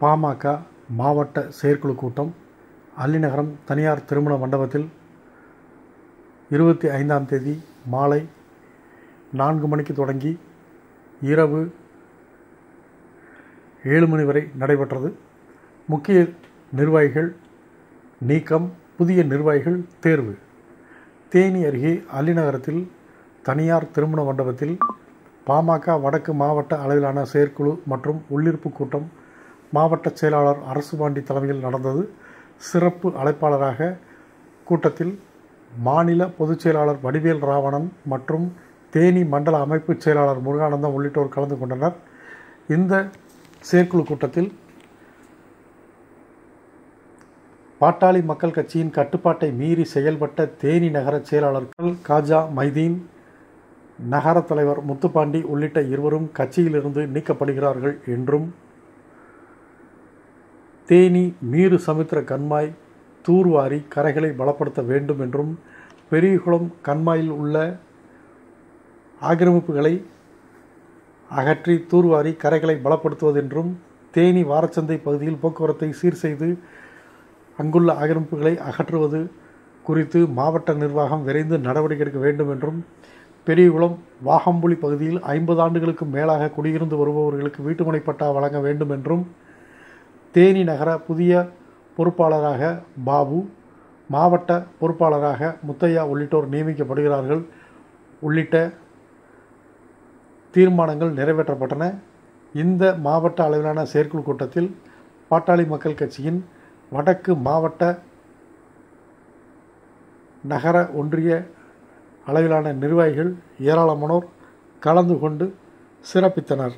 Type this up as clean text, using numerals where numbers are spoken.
பாமக மாவட்ட செயற்குழு கூட்டம் அல்லிநகரம் தனியார் திருமண மண்டபத்தில் 25ஆம் தேதி மாலை 4 மணிக்கு தொடங்கி இரவு 7 மணி வரை நடைபெற்றது. முக்கிய நிர்வாகிகள் நீக்கம், புதிய நிர்வாகிகள் தேர்வு. தேனி அருகே அல்லிநகரத்தில் தனியார் திருமண மண்டபத்தில் பாமக வடக்கு மாவட்ட அளவிலான செயற்குழு மற்றும் உள்ளிருப்பு கூட்டம் மாவட்ட செயலாளர் அரசுபாண்டி தலைமையில் நடந்தது. சிறப்பு அழைப்பாளராக கூட்டத்தில் மாநில பொதுச் செயலாளர் வடிவேல் ராவணன் மற்றும் தேனி மண்டல அமைப்பு செயலாளர் முருகானந்தம் உள்ளிட்டோர் கலந்து கொண்டனர். இந்த செயற்குழு கூட்டத்தில் பாட்டாளி மக்கள் கட்சியின் கட்டுப்பாட்டை மீறி செயல்பட்ட தேனி நகர செயலாளர்கள் காஜா மைதீன், நகர தலைவர் முத்துப்பாண்டி உள்ளிட்ட இருவரும் கட்சியிலிருந்து நீக்கப்படுகிறார்கள் என்றும், தேனி மீறு சமுத்திர கண்மாய் தூர்வாரி கரைகளை பலப்படுத்த வேண்டும் என்றும், பெரியகுளம் கண்மாயில் உள்ள ஆக்கிரமிப்புகளை அகற்றி தூர்வாரி கரைகளை பலப்படுத்துவதென்றும், தேனி வாரச்சந்தை பகுதியில் போக்குவரத்தை சீர் செய்து அங்குள்ள ஆக்கிரமிப்புகளை அகற்றுவது குறித்து மாவட்ட நிர்வாகம் விரைந்து நடவடிக்கை எடுக்க வேண்டும் என்றும், பெரியகுளம் வாகம்புலி பகுதியில் 50 ஆண்டுகளுக்கு மேலாக குடியிருந்து வருபவர்களுக்கு வீட்டுமனை பட்டா வழங்க வேண்டும் என்றும், தேனி நகர புதிய பொறுப்பாளராக பாபு, மாவட்ட பொறுப்பாளராக முத்தையா உள்ளிட்டோர் நியமிக்கப்படுகிறார்கள் உள்ளிட்ட தீர்மானங்கள் நிறைவேற்றப்பட்டன. இந்த மாவட்ட அளவிலான செயற்குழு கூட்டத்தில் பாட்டாளி மக்கள் கட்சியின் வடக்கு மாவட்ட, நகர, ஒன்றிய அளவிலான நிர்வாகிகள் ஏராளமானோர் கலந்து கொண்டு சிறப்பித்தனர்.